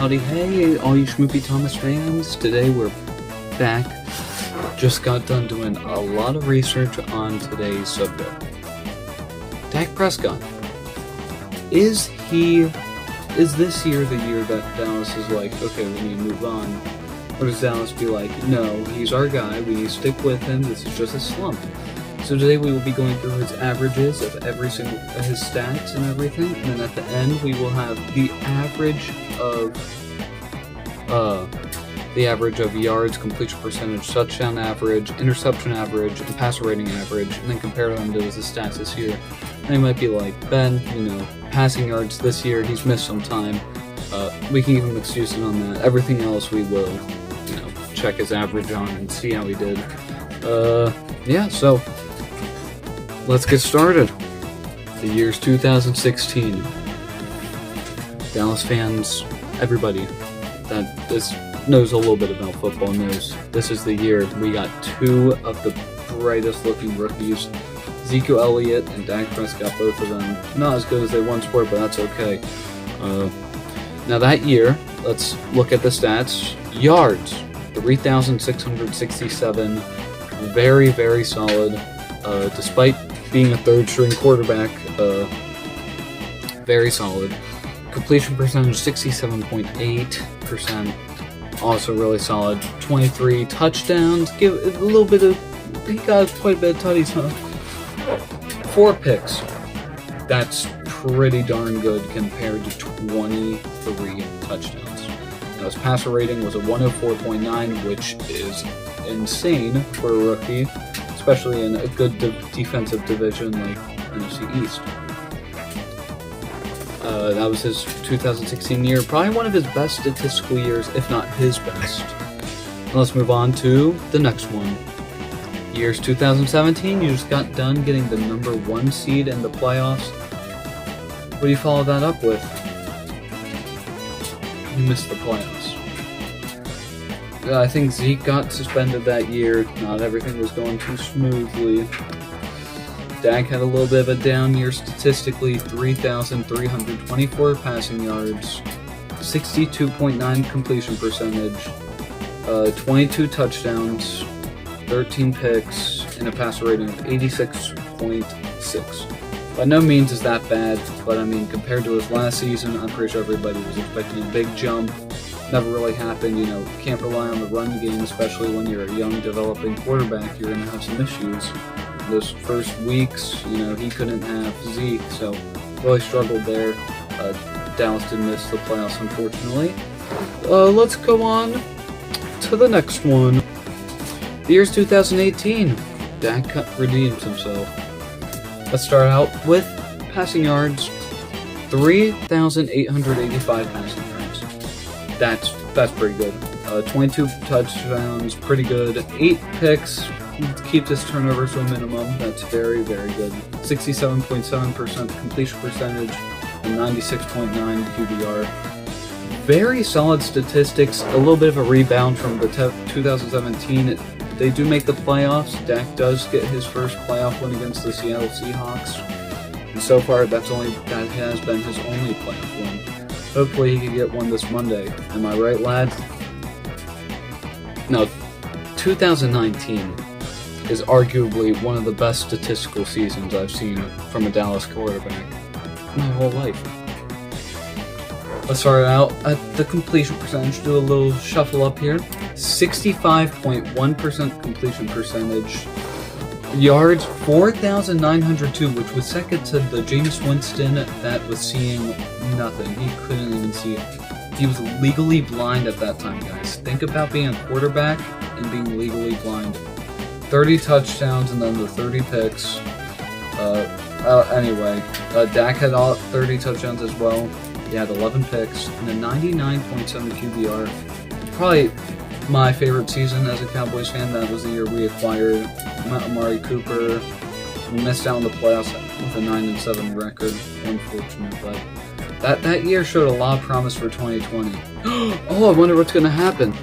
howdy, hey, all you Schmoopy Thomas fans. Today we're back. Just got done doing a lot of research on today's subject. Dak Prescott. Is this year the year that Dallas is like, okay, we need to move on? Or does Dallas be like, no, he's our guy, we need to stick with him, this is just a slump? So today we will be going through his averages of every single, his stats and everything, and then at the end we will have the average of yards, completion percentage, touchdown average, interception average, and passer rating average, and then compare them to his stats this year. And they might be like, Ben, passing yards this year, he's missed some time. We can give him excuses on that. Everything else we will, check his average on and see how he did. Yeah, so let's get started. The year's 2016. Dallas fans, everybody that knows a little bit about football knows this is the year we got two of the brightest looking rookies. Ezekiel Elliott and Dak Prescott, both of them. Not as good as they once were, but that's okay. Now that year, let's look at the stats. Yards, 3,667. Very, very solid. Despite being a third-string quarterback, very solid. Completion percentage, 67.8%. Also really solid. 23 touchdowns. He got quite a bit of tutties, huh? 4 picks. That's pretty darn good compared to 23 touchdowns. Now his passer rating was a 104.9, which is insane for a rookie, especially in a good defensive division like NFC East. That was his 2016 year, probably one of his best statistical years, if not his best. And let's move on to the next one. Year's 2017, you just got done getting the number 1 seed in the playoffs. What do you follow that up with? You missed the playoffs. I think Zeke got suspended that year. Not everything was going too smoothly. Dak had a little bit of a down year statistically. 3,324 passing yards, 62.9 completion percentage, 22 touchdowns, 13 picks, and a passer rating of 86.6. By no means is that bad, but I mean, compared to his last season, I'm pretty sure everybody was expecting a big jump. Never really happened. Can't rely on the run game, especially when you're a young developing quarterback. You're going to have some issues. Those first weeks, he couldn't have Zeke, so really struggled there. Dallas did miss the playoffs, unfortunately. Let's go on to the next one. The year's 2018. Dak redeems himself. Let's start out with passing yards. 3,885 passing yards. That's pretty good. 22 touchdowns, pretty good. 8 picks, keeps his turnovers to a minimum. That's very, very good. 67.7% completion percentage and 96.9 QBR. Very solid statistics. A little bit of a rebound from the 2017. They do make the playoffs. Dak does get his first playoff win against the Seattle Seahawks. And so far, that has been his only playoff win. Hopefully he can get one this Monday. Am I right, lads? No, 2019 is arguably one of the best statistical seasons I've seen from a Dallas quarterback my whole life. Let's start out at the completion percentage. Do a little shuffle up here. 65.1% completion percentage. Yards, 4,902, which was second to the Jameis Winston that was seeing nothing. He couldn't even see it. He was legally blind at that time, guys. Think about being a quarterback and being legally blind. 30 touchdowns and then the 30 picks. Anyway, Dak had all 30 touchdowns as well. He had 11 picks and a 99.7 QBR. Probably my favorite season as a Cowboys fan. That was the year we acquired Amari Cooper. We missed out on the playoffs with a 9-7 record. Unfortunate, but that year showed a lot of promise for 2020. Oh, I wonder what's going to happen.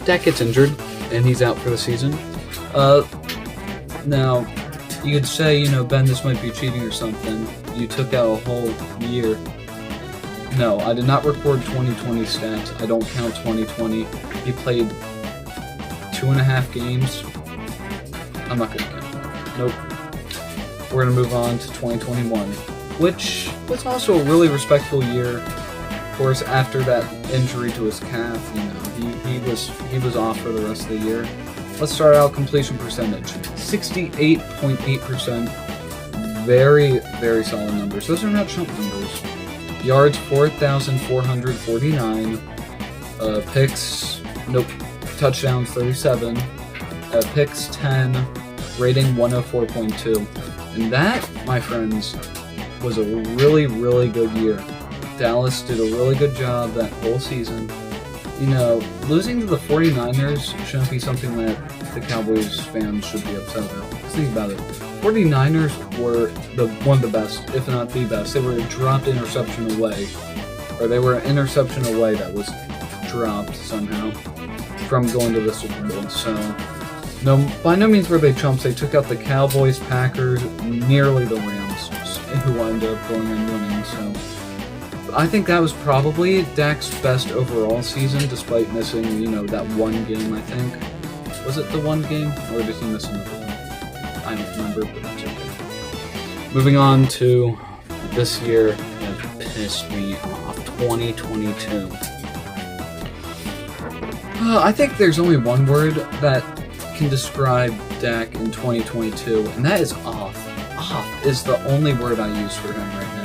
Dak gets injured, and he's out for the season. Now, you could say, Ben, this might be cheating or something. You took out a whole year. No, I did not record 2020 stats. I don't count 2020. He played 2.5 games. I'm not gonna count that. Nope. We're gonna move on to 2021, which was also a really respectable year. Of course, after that injury to his calf, he was off for the rest of the year. Let's start out completion percentage. 68.8%. Very, very solid numbers. Those are not chump numbers. Yards 4,449. Picks, nope. Touchdowns 37. Picks 10. Rating 104.2. And that, my friends, was a really, really good year. Dallas did a really good job that whole season. Losing to the 49ers shouldn't be something that the Cowboys fans should be upset about. Think about it. 49ers were one of the best, if not the best. They were a dropped interception away. Or they were an interception away that was dropped somehow from going to the Super Bowl. So, no, by no means were they chumps. They took out the Cowboys, Packers, nearly the Rams, who wound up going and winning. So, I think that was probably Dak's best overall season, despite missing, that one game, I think. Was it the one game, or did he miss another one? I don't remember, but that's okay. Moving on to this year that pissed me off, 2022. I think there's only one word that can describe Dak in 2022, and that is off. Off is the only word I use for him right now.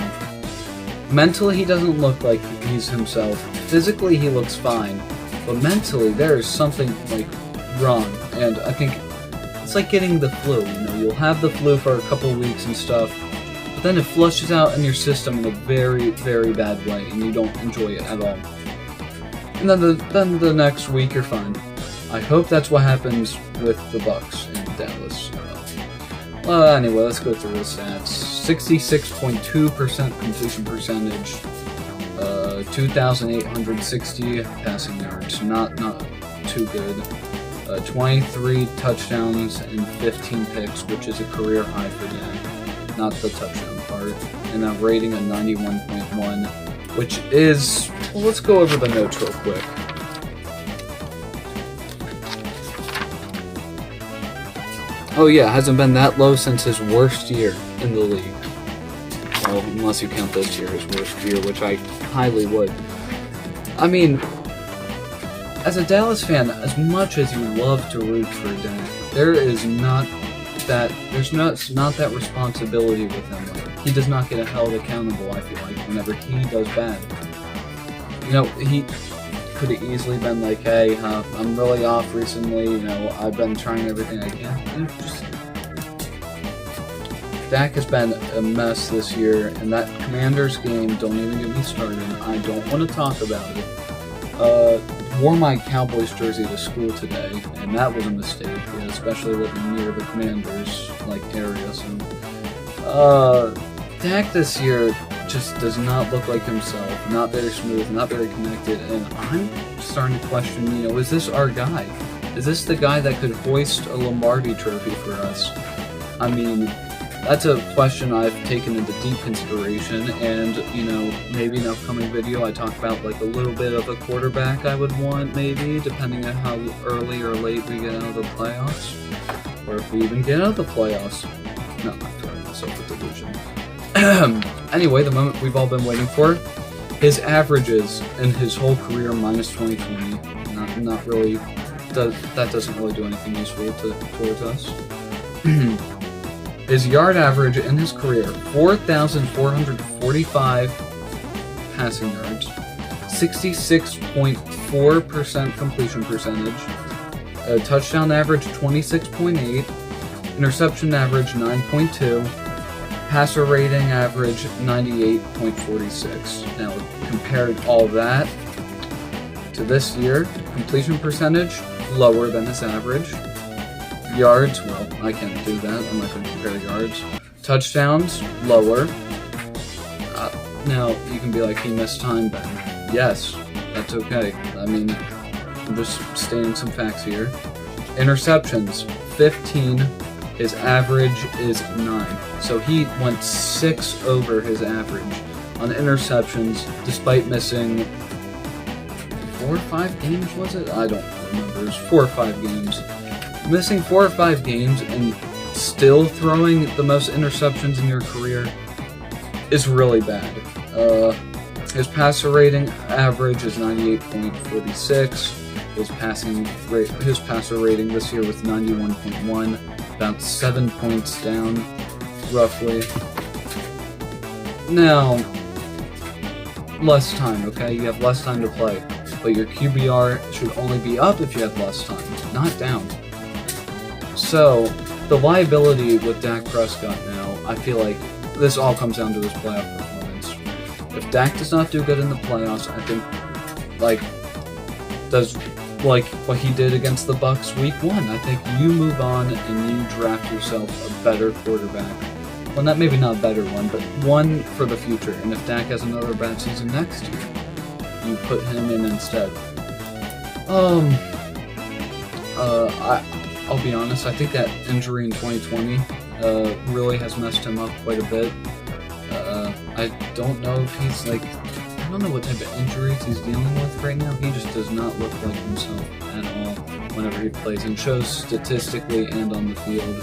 Mentally, he doesn't look like he's himself. Physically, he looks fine. But mentally, there is something, wrong. And I think it's like getting the flu, You'll have the flu for a couple weeks and stuff, but then it flushes out in your system in a very, very bad way, and you don't enjoy it at all. And then the next week, you're fine. I hope that's what happens with the Bucs in Dallas. Well, anyway, let's go through the stats. 66.2% completion percentage, 2,860 passing yards. Not too good. 23 touchdowns and 15 picks, which is a career high for Dak. Not the touchdown part. And a rating of 91.1, which is... Well, let's go over the notes real quick. Oh yeah, hasn't been that low since his worst year in the league. Well, unless you count this year as worst year, which I highly would. I mean, as a Dallas fan, as much as you love to root for Dak, there's not that responsibility with him. He does not get held accountable, I feel like, whenever he does bad. He could have easily been like, hey, I'm really off recently, I've been trying everything I can. Dak has been a mess this year, and that Commanders game, don't even get me started. I don't want to talk about it. Wore my Cowboys jersey to school today, and that was a mistake, especially living near the Commanders area. So, Dak this year just does not look like himself. Not very smooth, not very connected, and I'm starting to question, is this our guy? Is this the guy that could hoist a Lombardi trophy for us? I mean, that's a question I've taken into deep consideration, and, maybe in an upcoming video I talk about, a little bit of a quarterback I would want, maybe, depending on how early or late we get out of the playoffs, or if we even get out of the playoffs. No, I'm throwing myself a delusion. Anyway, the moment we've all been waiting for, his averages in his whole career minus 2020, not really, that doesn't really do anything useful towards us. His yard average in his career, 4,445 passing yards, 66.4% completion percentage, a touchdown average 26.8, interception average 9.2, passer rating average 98.46. Now, compared all that to this year, completion percentage lower than his average. Yards, well, I can't do that. I'm not going to compare yards. Touchdowns, lower. Now, you can be like, he missed time, Ben. Yes, that's okay. I mean, I'm just stating some facts here. Interceptions, 15. His average is 9. So he went 6 over his average. on interceptions, despite missing 4 or 5 games, was it? I don't remember. It was 4 or 5 games. Missing 4 or 5 games and still throwing the most interceptions in your career is really bad. His passer rating average is 98.46. His passer rating this year was 91.1, about 7 points down, roughly. Now, less time, okay? You have less time to play, but your QBR should only be up if you have less time, not down. So, the liability with Dak Prescott now, I feel like this all comes down to his playoff performance. If Dak does not do good in the playoffs, I think, does what he did against the Bucs week 1, I think you move on and you draft yourself a better quarterback. Well, maybe not a better one, but one for the future. And if Dak has another bad season next year, you put him in instead. I'll be honest, I think that injury in 2020 really has messed him up quite a bit. I don't know if he's I don't know what type of injuries he's dealing with right now. He just does not look like himself at all whenever he plays, and shows statistically and on the field.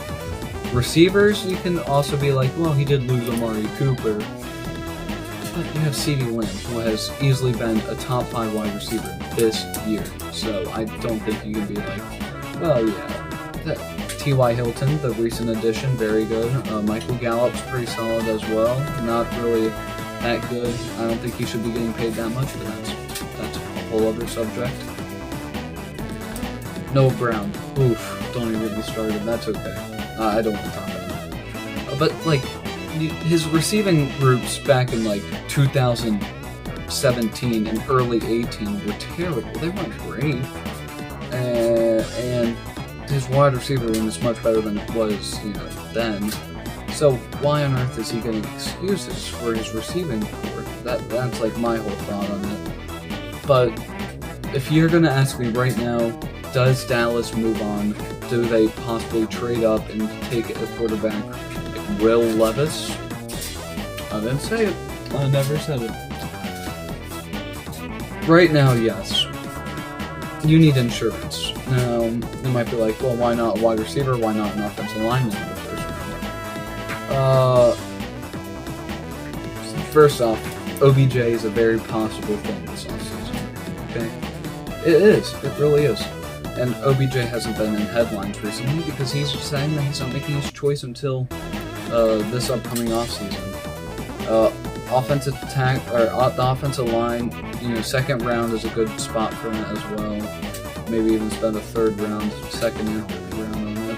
Receivers, you can also be like, well, he did lose Amari Cooper, but you have CeeDee Lamb, who has easily been a top 5 wide receiver this year. So I don't think you can be like, well, yeah. T.Y. Hilton, the recent addition, very good. Michael Gallup's pretty solid as well. Not really that good. I don't think he should be getting paid that much, but that's a whole other subject. Noah Brown. Oof, don't even get me started. That's okay. I don't want to talk about that. But, his receiving groups back in, 2017 and early 18 were terrible. They weren't great. And his wide receiver room is much better than it was, then. So why on earth is he getting excuses for his receiving core? That's my whole thought on it. But if you're gonna ask me right now, does Dallas move on? Do they possibly trade up and take a quarterback like Will Levis? I didn't say it. I never said it. Right now, yes. You need insurance. Now, you might be like, well, why not a wide receiver? Why not an offensive lineman in the first round? First off, OBJ is a very possible thing this offseason. Okay? It is. It really is. And OBJ hasn't been in headlines recently because he's just saying that he's not making his choice until this upcoming offseason. Offensive the offensive line, second round is a good spot for him as well. Maybe even spend a second and third round on it.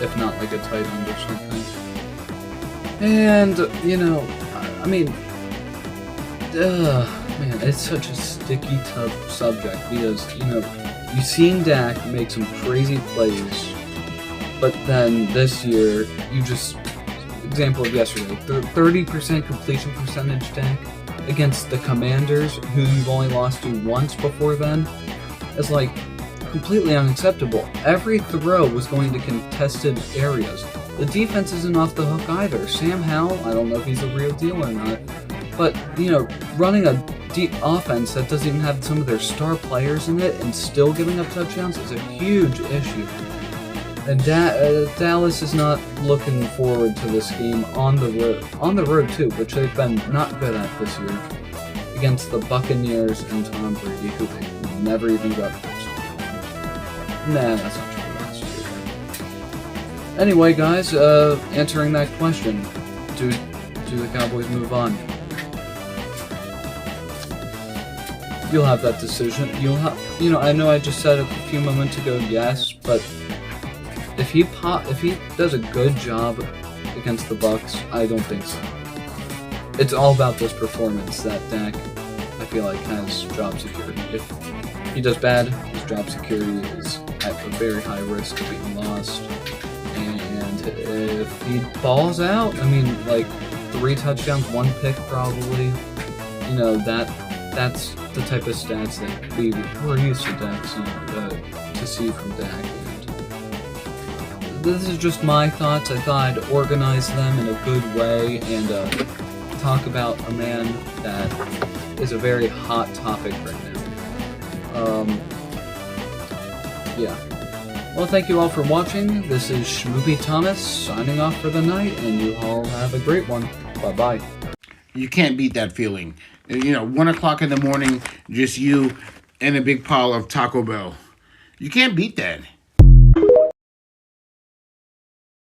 If not a tight end or something. And, man, it's such a sticky, tough subject because, you've seen Dak make some crazy plays, but then this year, example of yesterday, 30% completion percentage Dak against the Commanders, who you've only lost to once before then, is completely unacceptable. Every throw was going to contested areas. The defense isn't off the hook either. Sam Howell, I don't know if he's a real deal or not, but, running a deep offense that doesn't even have some of their star players in it and still giving up touchdowns is a huge issue. And Dallas is not looking forward to this game on the road too, which they've been not good at this year, against the Buccaneers and Tom Brady, who they never even got first. Nah, that's not true last year. Anyway, guys, answering that question, do the Cowboys move on? You'll have that decision. I know I just said a few moments ago yes, but if he does a good job against the Bucs, I don't think so. It's all about this performance that Dak, I feel like, has job security. If he does bad, his job security is at a very high risk of being lost. And if he balls out, 3 touchdowns, 1 pick probably, that's the type of stats that we're used to to see from Dak. This is just my thoughts. I thought I'd organize them in a good way and talk about a man that is a very hot topic right now. Yeah. Well, thank you all for watching. This is Shmoopy Thomas signing off for the night, and you all have a great one. Bye-bye. You can't beat that feeling. 1 o'clock in the morning, just you and a big pile of Taco Bell. You can't beat that.